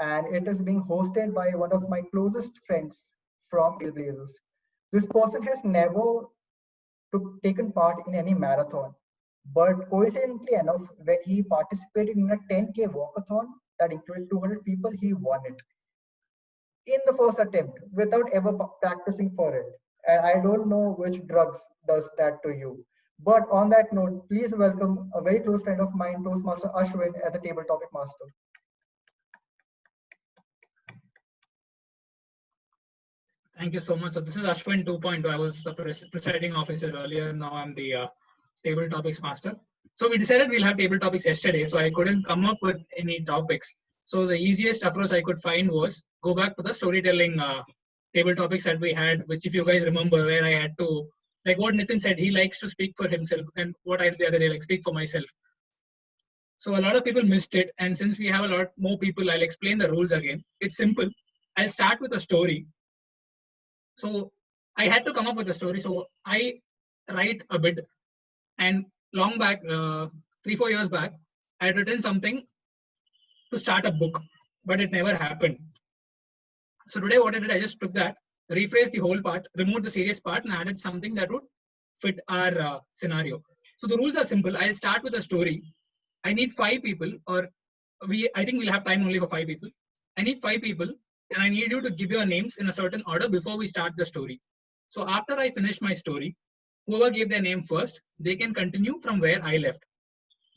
and it is being hosted by one of my closest friends from Trailblazers. This person has never taken part in any marathon, but coincidentally enough, when he participated in a 10K walkathon that included 200 people, he won it in the first attempt without ever practicing for it. And I don't know which drugs does that to you. But on that note, please welcome a very close friend of mine, Toastmaster Ashwin, as the table topic master. Thank you so much. So this is Ashwin 2.0. I was the presiding officer earlier. Now I'm the table topics master. So we decided we'll have table topics yesterday. So I couldn't come up with any topics. So the easiest approach I could find was go back to the storytelling table topics that we had, which if you guys remember, where I had to, like what Nitin said, he likes to speak for himself, and what I did the other day, like speak for myself. So a lot of people missed it. And since we have a lot more people, I'll explain the rules again. It's simple. I'll start with a story. So I had to come up with a story. So I write a bit, and long back, 3-4 years back, I had written something to start a book, but it never happened. So today what I did, I just took that, rephrased the whole part, removed the serious part, and added something that would fit our scenario. So the rules are simple. I'll start with a story. I need 5 people, or I think we'll have time only for 5 people. I need 5 people, and I need you to give your names in a certain order before we start the story. So after I finish my story, whoever gave their name first, they can continue from where I left.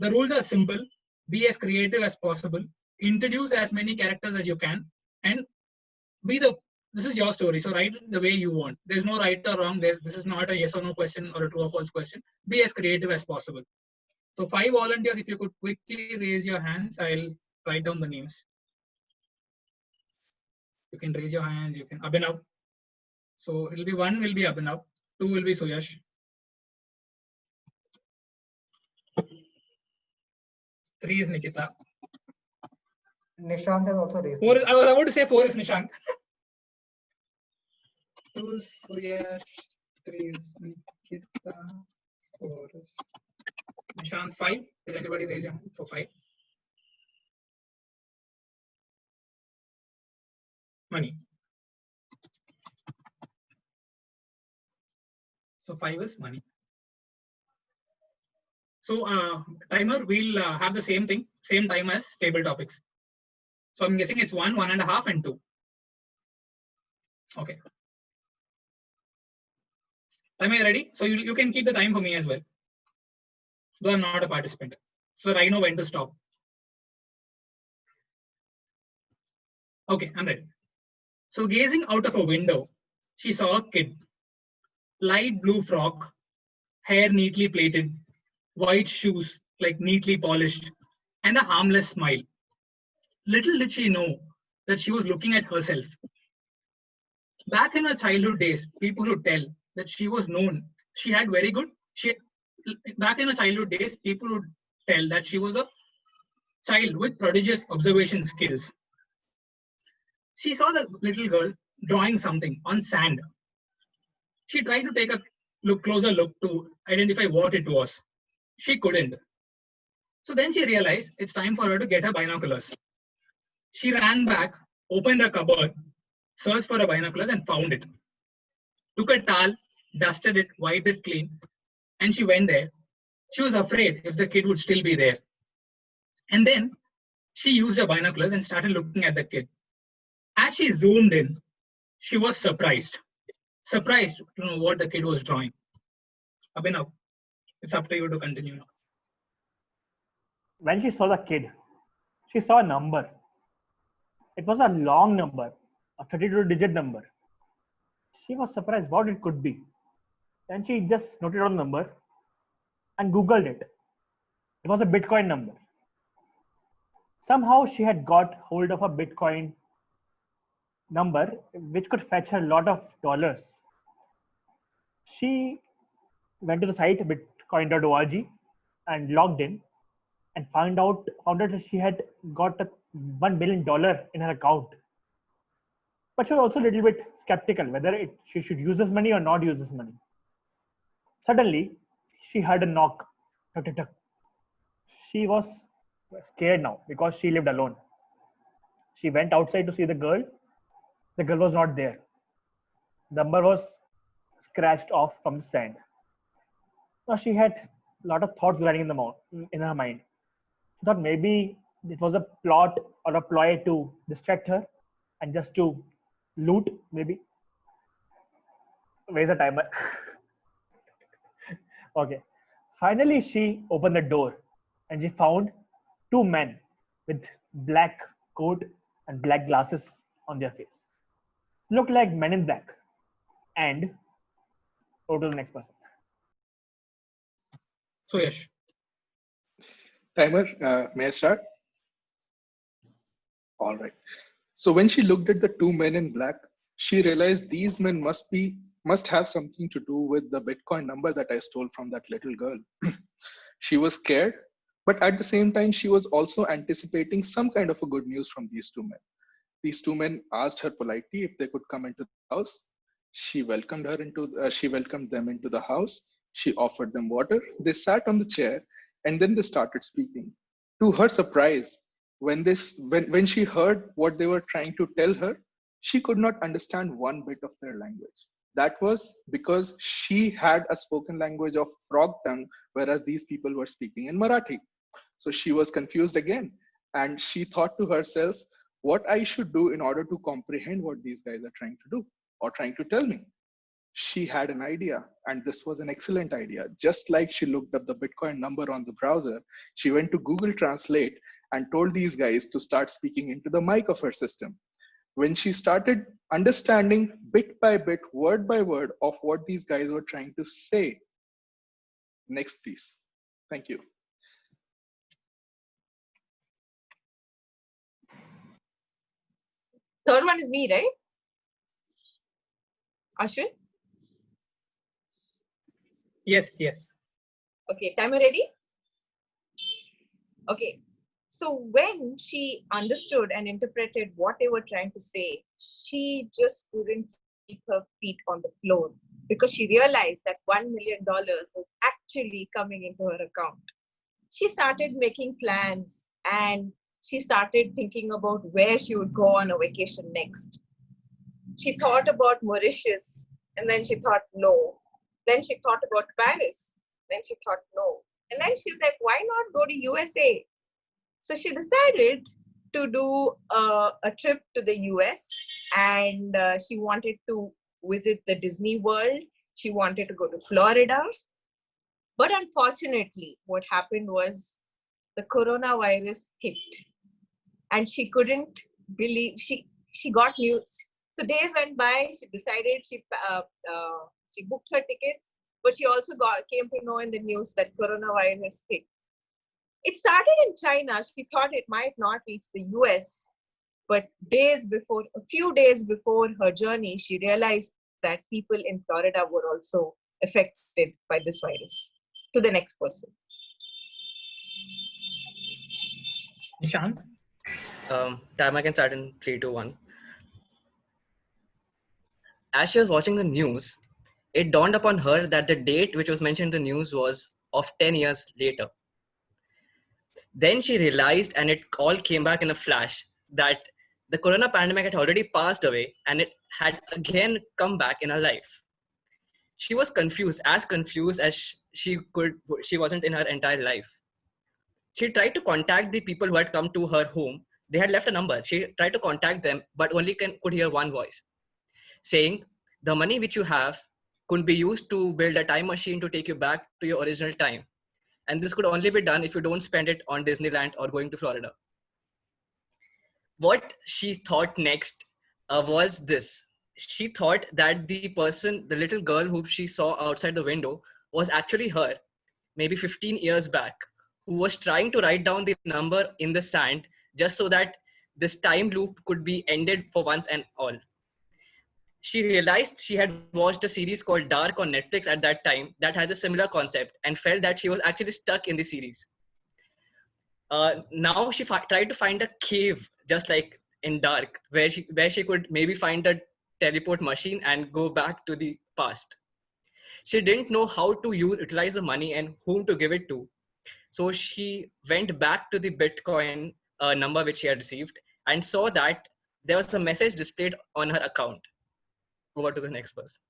The rules are simple. Be as creative as possible. Introduce as many characters as you can, and this is your story. So write it the way you want. There's no right or wrong. This is not a yes or no question or a true or false question. Be as creative as possible. So 5 volunteers, if you could quickly raise your hands, I'll write down the names. You can raise your hands. You can Abhinav. So it'll be 1 will be Abhinav, 2 will be Suyash, 3 is Nikita. Nishant has also raised. 4. I was about to say 4 is Nishant. 2 is Suyash, 3 is Nikita, 4 is Nishant. 5. Will anybody raise your hand for 5? Money. So 5 is money. So timer, we'll have the same thing, same time as table topics. So I'm guessing it's 1, 1.5, and 2. Okay. Am I ready? So you can keep the time for me as well, though I'm not a participant. So I know when to stop. Okay, I'm ready. So gazing out of a window, she saw a kid. Light blue frock, hair neatly plaited, white shoes like neatly polished, and a harmless smile. Little did she know that she was looking at herself. Back in her childhood days, people would tell that she was known. She had very good. Back in her childhood days, people would tell that she was a child with prodigious observation skills. She saw the little girl drawing something on sand. She tried to take a closer look to identify what it was. She couldn't. So then she realized it's time for her to get her binoculars. She ran back, opened her cupboard, searched for her binoculars, and found it. Took a towel, dusted it, wiped it clean, and she went there. She was afraid if the kid would still be there. And then she used her binoculars and started looking at the kid. As she zoomed in, she was surprised to know what the kid was drawing. Abhinav, it's up to you to continue now. When she saw the kid, she saw a number. It was a long number, a 32-digit number. She was surprised what it could be. Then she just noted down the number and Googled it. It was a Bitcoin number. Somehow she had got hold of a Bitcoin number which could fetch her a lot of dollars. She went to the site bitcoin.org and logged in and found out that she had got $1 million in her account. But she was also a little bit skeptical whether she should use this money or not use this money. Suddenly, she heard a knock. Tuck, tuck, tuck. She was scared now because she lived alone. She went outside to see the girl. The girl was not there. The number was scratched off from the sand. Now she had a lot of thoughts running in her mind. She thought maybe it was a plot or a ploy to distract her and just to loot, maybe. Where's the timer? Okay. Finally, she opened the door and she found two men with black coat and black glasses on their face. Looked like men in black. And go to the next person. So Yash. Timer, may I start? All right. So when she looked at the two men in black, she realized these men must have something to do with the Bitcoin number that I stole from that little girl. She was scared, but at the same time, she was also anticipating some kind of a good news from these two men. These two men asked her politely if they could come into the house. She welcomed them into the house. She offered them water. They sat on the chair, and then they started speaking. To her surprise, when she heard what they were trying to tell her, she could not understand one bit of their language. That was because she had a spoken language of frog tongue, whereas these people were speaking in Marathi. So she was confused again, and she thought to herself, what I should do in order to comprehend what these guys are trying to do or trying to tell me. She had an idea, and this was an excellent idea. Just like she looked up the Bitcoin number on the browser, she went to Google Translate and told these guys to start speaking into the mic of her system. When she started understanding bit by bit, word by word of what these guys were trying to say. Next, please. Thank you. Third one is me, right? Ashwin? Yes, yes. Okay, timer ready? Okay, so when she understood and interpreted what they were trying to say, she just couldn't keep her feet on the floor because she realized that $1 million was actually coming into her account. She started making plans and she started thinking about where she would go on a vacation next. She thought about Mauritius and then she thought no. Then she thought about Paris. Then she thought no. And then she's like, why not go to USA? So she decided to do a trip to the US and she wanted to visit the Disney World. She wanted to go to Florida. But unfortunately, what happened was the coronavirus hit and she couldn't believe, she got news. So days went by, she decided she booked her tickets, but she also came to know in the news that coronavirus hit. It started in China. She thought it might not reach the US, but a few days before her journey, she realized that people in Florida were also affected by this virus. To the next person. Nishant? Timer can start in 3, 2, 1. As she was watching the news, it dawned upon her that the date which was mentioned in the news was of 10 years later. Then she realized, and it all came back in a flash, that the corona pandemic had already passed away and it had again come back in her life. She was confused as she wasn't in her entire life. She tried to contact the people who had come to her home. They had left a number. She tried to contact them, but only could hear one voice saying, the money which you have could be used to build a time machine to take you back to your original time. And this could only be done if you don't spend it on Disneyland or going to Florida. What she thought next was this. She thought that the little girl who she saw outside the window was actually her, maybe 15 years back, who was trying to write down the number in the sand just so that this time loop could be ended for once and all. She realized she had watched a series called Dark on Netflix at that time that has a similar concept and felt that she was actually stuck in the series. Now she tried to find a cave just like in Dark where she could maybe find a teleport machine and go back to the past. She didn't know how to utilize the money and whom to give it to. So she went back to the Bitcoin number which she had received and saw that there was a message displayed on her account. Over to the next person.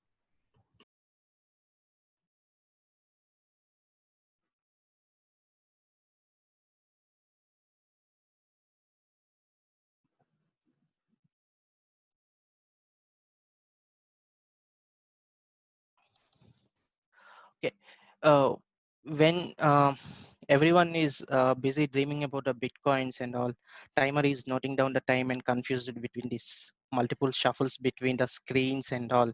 Okay. When everyone is busy dreaming about the bitcoins and all, timer is noting down the time and confused between these multiple shuffles between the screens and all.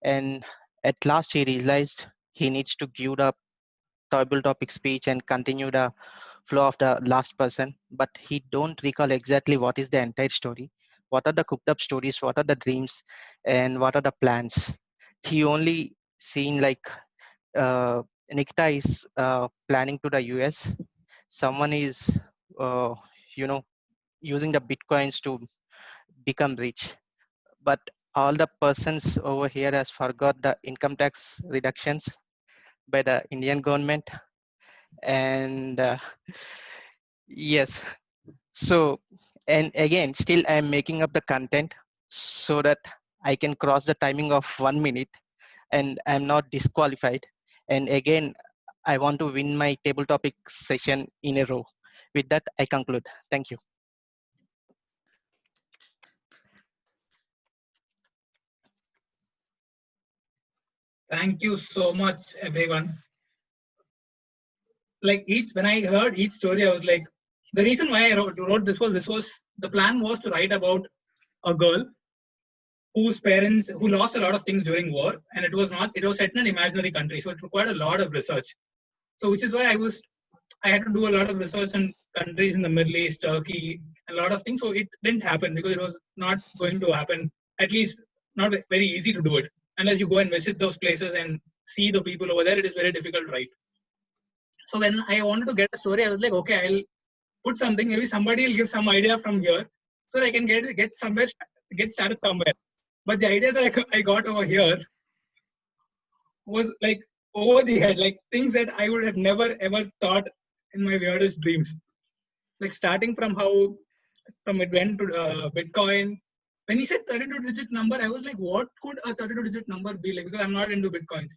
And at last he realized he needs to give the table topic speech and continue the flow of the last person, but he don't recall exactly what is the entire story, what are the cooked up stories, what are the dreams, and what are the plans. He only seen like Nikita is planning to the US. Someone is, uh, you know, using the bitcoins to become rich. But all the persons over here has forgot the income tax reductions by the Indian government. And yes, so, and again, still I'm making up the content so that I can cross the timing of 1 minute and I'm not disqualified. And again, I want to win my table topic session in a row. With that, I conclude. Thank you. Thank you so much, everyone. Like when I heard each story, I was like, the reason why I wrote this was the plan was to write about a girl whose parents who lost a lot of things during war, and it was set in an imaginary country, so it required a lot of research. So which is why I had to do a lot of research on countries in the Middle East, Turkey, a lot of things. So it didn't happen because it was not going to happen, at least not very easy to do it. Unless you go and visit those places and see the people over there, it is very difficult, right? So when I wanted to get a story, I was like, okay, I'll put something, maybe somebody will give some idea from here so that I can get started somewhere. But the ideas that I got over here was like over the head, like things that I would have never ever thought in my weirdest dreams. Like starting from from it went to Bitcoin. When he said 32-digit number, I was like, what could a 32-digit number be like? Because I'm not into Bitcoins.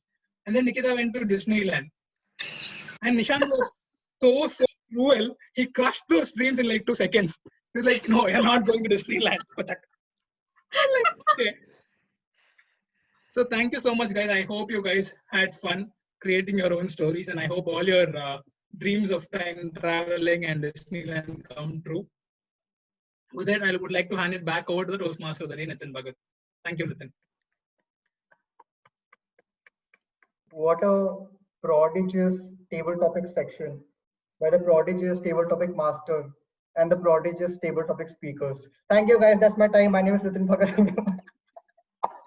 And then Nikita went to Disneyland. And Nishant was so cruel. He crushed those dreams in like 2 seconds. He's like, no, you're not going to Disneyland. Like, okay. So thank you so much, guys. I hope you guys had fun creating your own stories, and I hope all your dreams of time traveling and Disneyland come true. With that, I would like to hand it back over to the Toastmasters, Nitin Bhagat. Thank you, Nitin. What a prodigious table topic section by the prodigious table topic master and the prodigious table topic speakers. Thank you, guys. That's my time. My name is Nitin Bhagat.